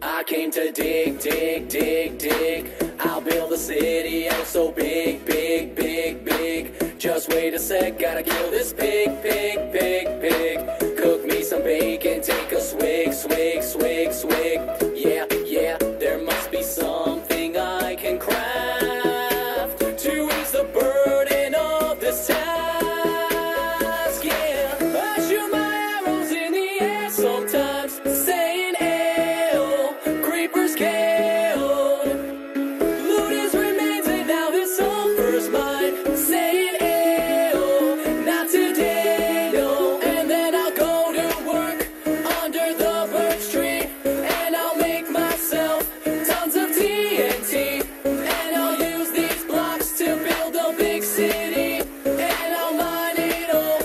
I came to dig, dig, dig, dig. I'll build a city out so big, big, big, big. Just wait a sec, gotta kill this pig, pig, pig, pig. Cook me some bacon, take a swig, swig, swig, swig. Yeah, yeah, there must be something I can craft to ease the burden of this task. Yeah, I shoot my arrows in the air sometimes, saying "Ayo, creepers killed." Loot his remains and now his soul first mine, saying "Ayo, not today, no." And then I'll go to work under the birch tree, and I'll make myself tons of TNT, and I'll use these blocks to build a big city, and I'll mine it all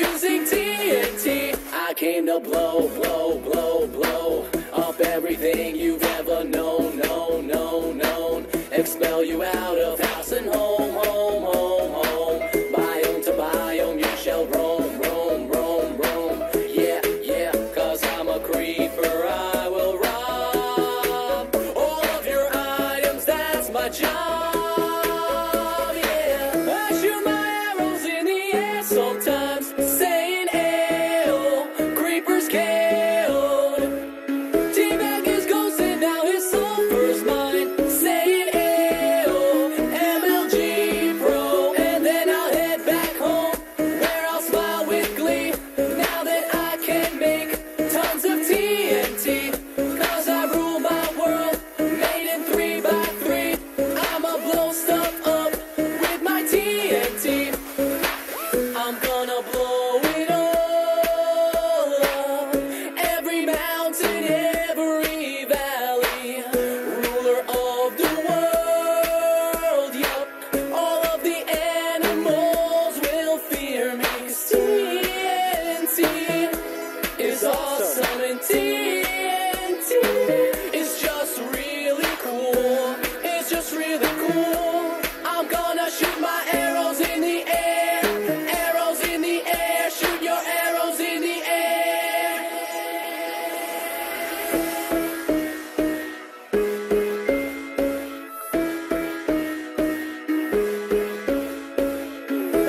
using TNT. I came to blow, blow, blow, blow up everything you've ever known, known, known, known. Expel you out of house and home, home, home, home. Biome to biome you shall roam, roam, roam, roam. Yeah, yeah, 'cause I'm a creeper, I will rob all of your items, that's my job. Yeah, I shoot my arrows in the air sometimes, saying "Ayo, creepers killed." T-Bag is ghost and now his soul first mine, saying "Ayo, MLG Pro." And then I'll head back home, where I'll smile with glee, now that I can make tons of TNT. 'Cause I rule my world, made in 3x3. I'ma blow stuff up with my TNT. I'm gonna blow it all up, every mountain, every valley. Ruler of the world, yup. All of the animals will fear me, 'cause TNT is awesome, and TNT is just really cool. It's just really cool. I'm gonna shoot my arrows in the air, arrows in the air, shoot your arrows in the air.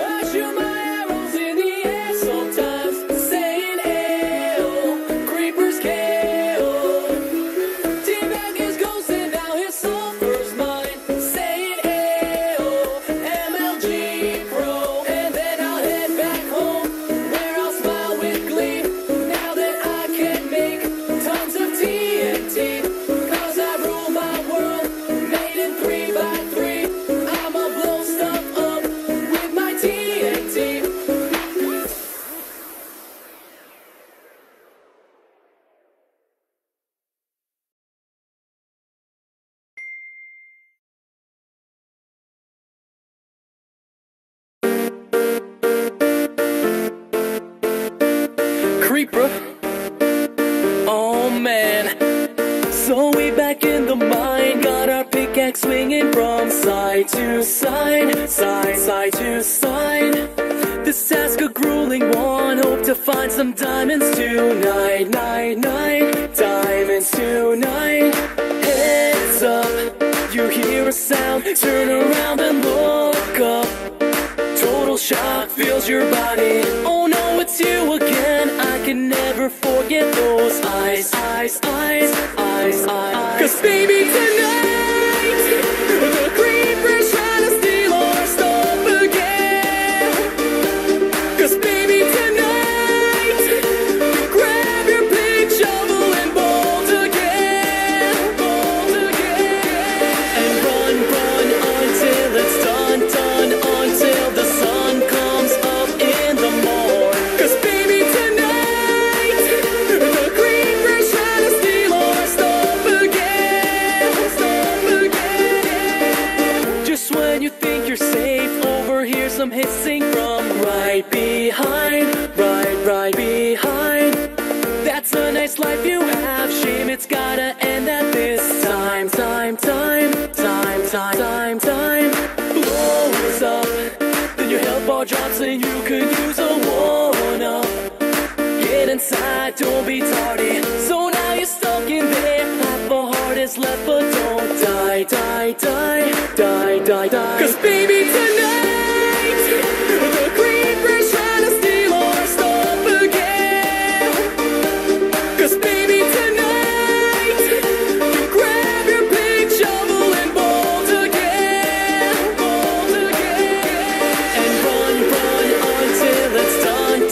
I shoot my arrows in the air sometimes, saying "Ayo, creepers killed." T-Bag is ghost and now his soul first mine, saying "Ayo, MLG Pro." And then I'll head back home, where I'll smile with glee, now that I can make tons of TNT. 'Cause I rule my world, made in 3x3. I'ma blow stuff up with my TNT. Creeper, oh man. So we back in the mine, got our pickaxe swinging from side to side, side, side to side. This task a grueling one, hope to find some diamonds tonight, night, night, diamonds tonight. Heads up, you hear a sound, turn around and look up. Total shock fills your body, oh no, it's you again. I can never forget those eyes, eyes, eyes, eyes, eyes. 'Cause baby tonight, the creepers trying to steal our stuff again. 'Cause baby tonight, grab your big shovel and bolt again, bolt again. And run, run until it's done, done, until the sun comes up in the morn. 'Cause baby tonight, the creepers trying to steal our stuff again, stuff again. Just when you think you're safe, overhear some hissing from right behind, right behind. That's a nice life you have, shame it's gotta end at this time, time, time, time, time, time, time. Blows up, then your health bar drops and you could use a one-up. Get inside, don't be tardy. So now you're stuck in there, half a die. 'Cause baby tonight, the creeper's trying to steal our stuff again. 'Cause baby tonight, you grab your big shovel and bolt again. And run until it's done,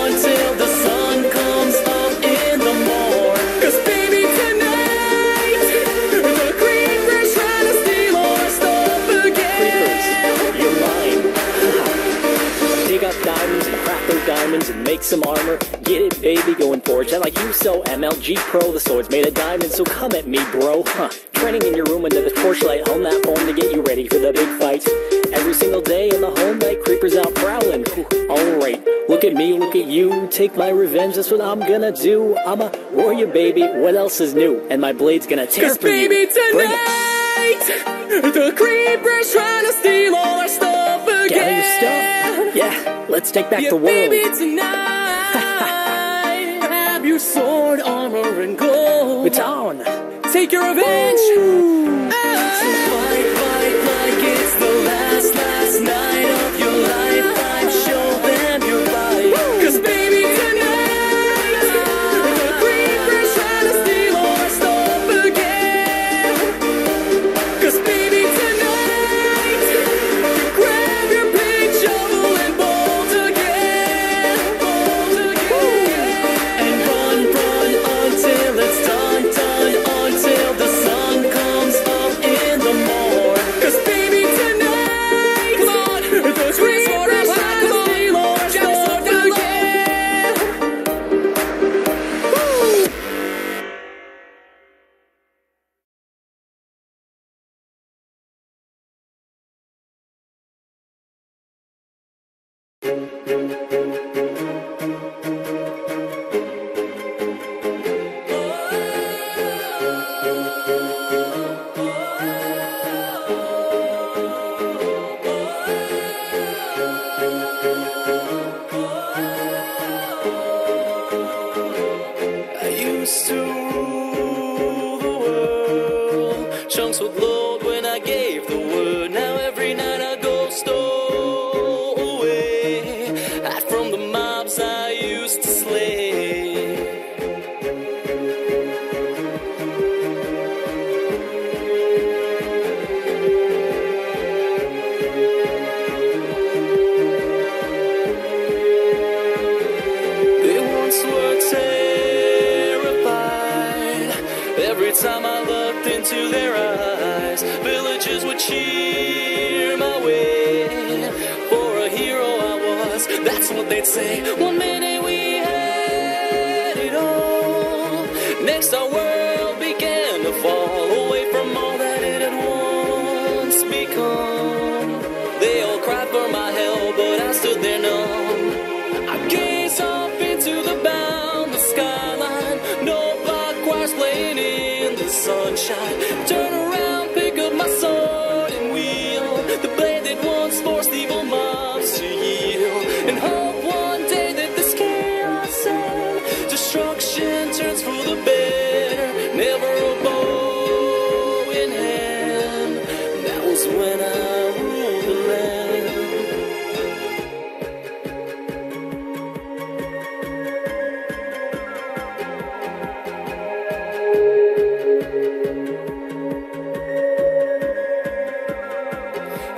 until the sun comes up in the morn. 'Cause baby tonight, the creeper's trying to steal our stuff again. Creepers, you're mine. Dig up diamonds and craft those diamonds and make some armor. Get it, baby, going forge. And like you, so MLG Pro, the sword's made of diamonds, so come at me, bro. Training in your room under the torchlight, hone that phone to get you ready for the big fight. Every single day in the home light, creepers out prowling. Alright, look at me, look at you. Take my revenge, that's what I'm gonna do. I'm a warrior, baby, what else is new? And my blade's gonna tear 'Cause for you. baby tonight, the creeper's trying to steal all our stuff again. Gather your stuff. Yeah, let's take back Yeah, the world. baby tonight, grab your sword, armor, and gold. It's on. Take your revenge. So fight like it's the last night of your lifetime. Show them your fight. 'Cause baby tonight, the creeper's trying to steal our stuff again. 'Cause baby tonight, you grab your big shovel and bolt again. And run until it's done, until the sun comes up in the morn. 'Cause baby tonight, come on, the creeper's trying to steal our stuff again. Woo! I used to rule the world. Chunks would load when I gave the word. Now every night I go stowaway. Hide from the mobs I used to slay. They once were terrified. Every time I looked into their eyes, villagers would cheer my way. For a hero I was, that's what they'd say. One minute we had it all, next our world began to fall away from all that it had once become. They all cried for my help, but I stood there numb. I gazed off into the boundless skyline. No block choirs playing in the sunshine. Turn around, pick up my sword and wield the blade that once forced evil mobs to yield. And hope one day that this chaos and destruction turns for the better. Never a bow in hand. That was when I ruled the land.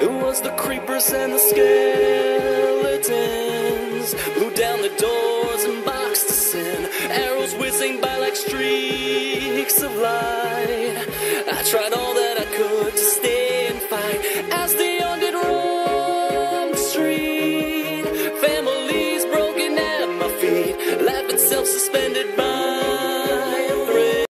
It was the creepers and the skeletons, blew down the doors and boxed us in. Arrows whizzing by like streaks of light. I tried all that I could to stay and fight as the undead roamed the street. Families broken at my feet, life itself suspended by